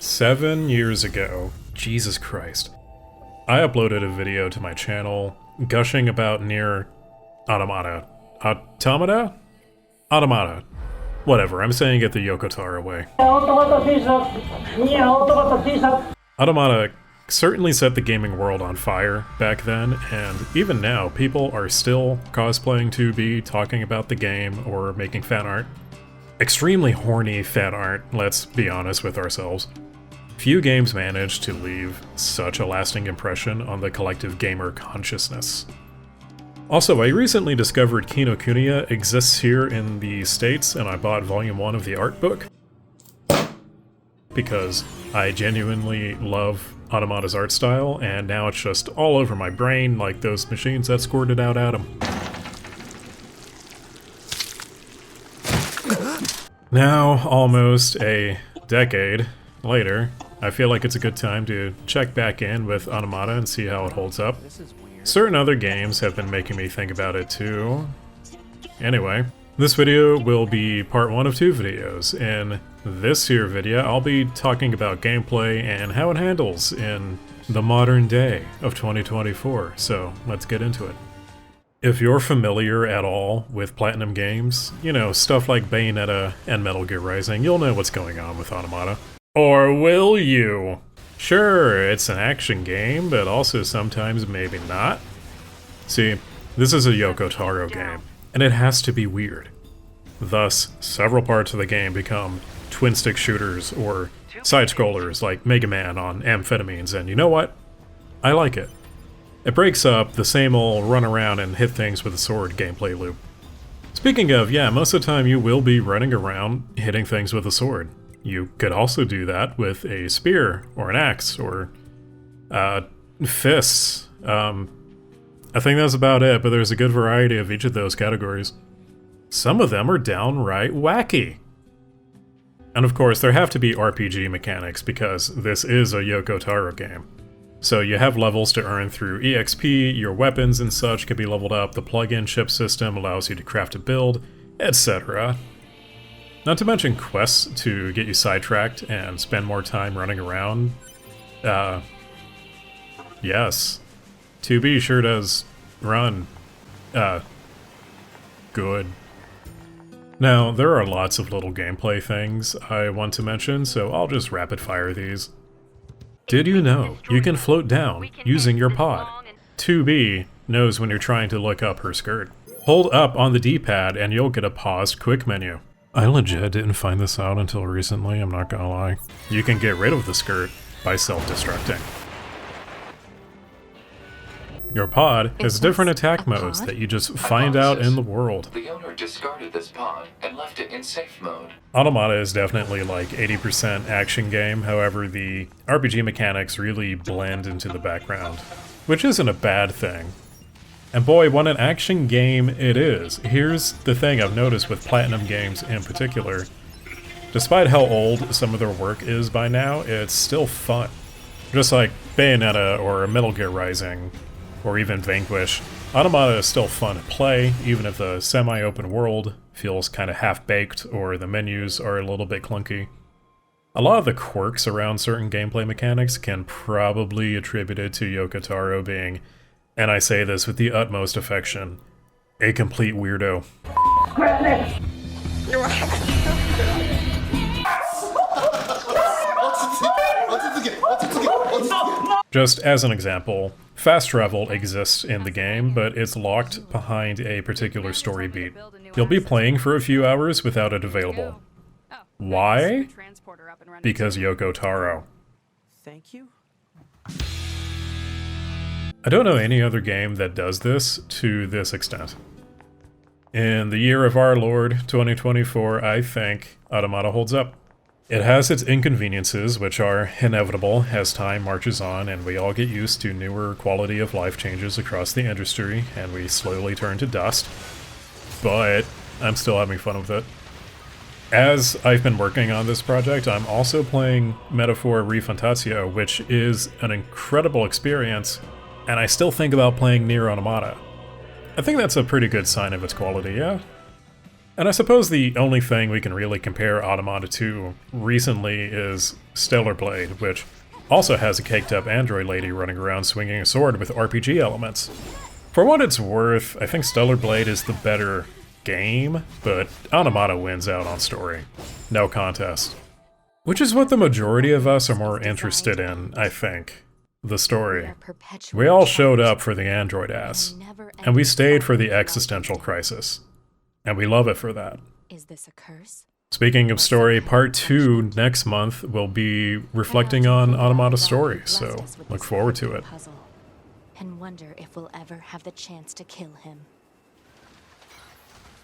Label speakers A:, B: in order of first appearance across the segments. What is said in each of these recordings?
A: 7 years ago, Jesus Christ, I uploaded a video to my channel gushing about Nier Automata. Automata. Whatever, I'm saying it the Yoko Taro way. Automata certainly set the gaming world on fire back then, and even now, people are still cosplaying 2B, talking about the game, or making fan art. Extremely horny fan art, let's be honest with ourselves. Few games manage to leave such a lasting impression on the collective gamer consciousness. Also, I recently discovered Kinokuniya exists here in the States, and I bought Volume 1 of the art book because I genuinely love Automata's art style, and now it's just all over my brain like those machines that squirted out Adam. Now, almost a decade later, I feel like it's a good time to check back in with Automata and see how it holds up. Certain other games have been making me think about it too. Anyway, this video will be part 1 of 2 videos. In this here video, I'll be talking about gameplay and how it handles in the modern day of 2024, so let's get into it. If you're familiar at all with Platinum games, you know, stuff like Bayonetta and Metal Gear Rising, you'll know what's going on with Automata. Or will you? Sure, it's an action game, but also sometimes maybe not. See, this is a Yoko Taro game, and it has to be weird. Thus, several parts of the game become twin-stick shooters or side-scrollers like Mega Man on amphetamines, and you know what? I like it. It breaks up the same old run around and hit things with a sword gameplay loop. Speaking of, yeah, most of the time you will be running around hitting things with a sword. You could also do that with a spear, or an axe, or fists. I think that's about it, but there's a good variety of each of those categories. Some of them are downright wacky. And of course, there have to be RPG mechanics because this is a Yoko Taro game. So you have levels to earn through EXP, your weapons and such can be leveled up, the plug-in ship system allows you to craft a build, etc. Not to mention quests to get you sidetracked and spend more time running around. Yes. 2B sure does run, good. Now, there are lots of little gameplay things I want to mention, so I'll just rapid fire these. Did you know you can float down using your pod? 2B knows when you're trying to look up her skirt. Hold up on the D-pad and you'll get a paused quick menu. I legit didn't find this out until recently, I'm not gonna lie. You can get rid of the skirt by self-destructing. Your pod has different attack modes that you just find out in the world.
B: The owner discarded this pod and left it in safe mode.
A: Automata is definitely like 80% action game, however the RPG mechanics really blend into the background, which isn't a bad thing. And boy, what an action game it is. Here's the thing I've noticed with Platinum games in particular. Despite how old some of their work is by now, it's still fun. Just like Bayonetta or Metal Gear Rising, or even Vanquish, Automata is still fun to play, even if the semi-open world feels kind of half-baked or the menus are a little bit clunky. A lot of the quirks around certain gameplay mechanics can probably be attributed to Yoko Taro being, and I say this with the utmost affection, a complete weirdo. Just as an example, fast travel exists in the game, but it's locked behind a particular story beat. You'll be playing for a few hours without it available. Why? Because Yoko Taro.
C: Thank you.
A: I don't know any other game that does this to this extent. In the year of our Lord, 2024, I think Automata holds up. It has its inconveniences, which are inevitable as time marches on and we all get used to newer quality of life changes across the industry and we slowly turn to dust. But I'm still having fun with it. As I've been working on this project, I'm also playing Metaphor Refantatio, which is an incredible experience, and I still think about playing Nier Automata. I think that's a pretty good sign of its quality, yeah? And I suppose the only thing we can really compare Automata to recently is Stellar Blade, which also has a caked-up android lady running around swinging a sword with RPG elements. For what it's worth, I think Stellar Blade is the better game, but Automata wins out on story. No contest. Which is what the majority of us are more interested in, I think. The story. We all showed up for the android ass, and we stayed for the existential crisis. And we love it for that.
C: Is this a curse?
A: Speaking of story, part 2 next month will be reflecting on Automata's story, so look forward to it.
C: And wonder if we'll ever have the chance to kill him.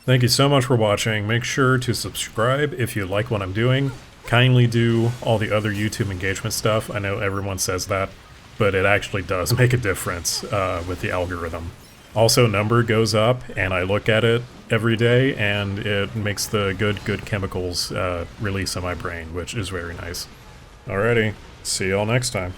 A: Thank you so much for watching. Make sure to subscribe if you like what I'm doing. Kindly do all the other YouTube engagement stuff. I know everyone says that, but it actually does make a difference with the algorithm. Also, number goes up, and I look at it every day, and it makes the good chemicals release in my brain, which is very nice. Alrighty, see y'all next time.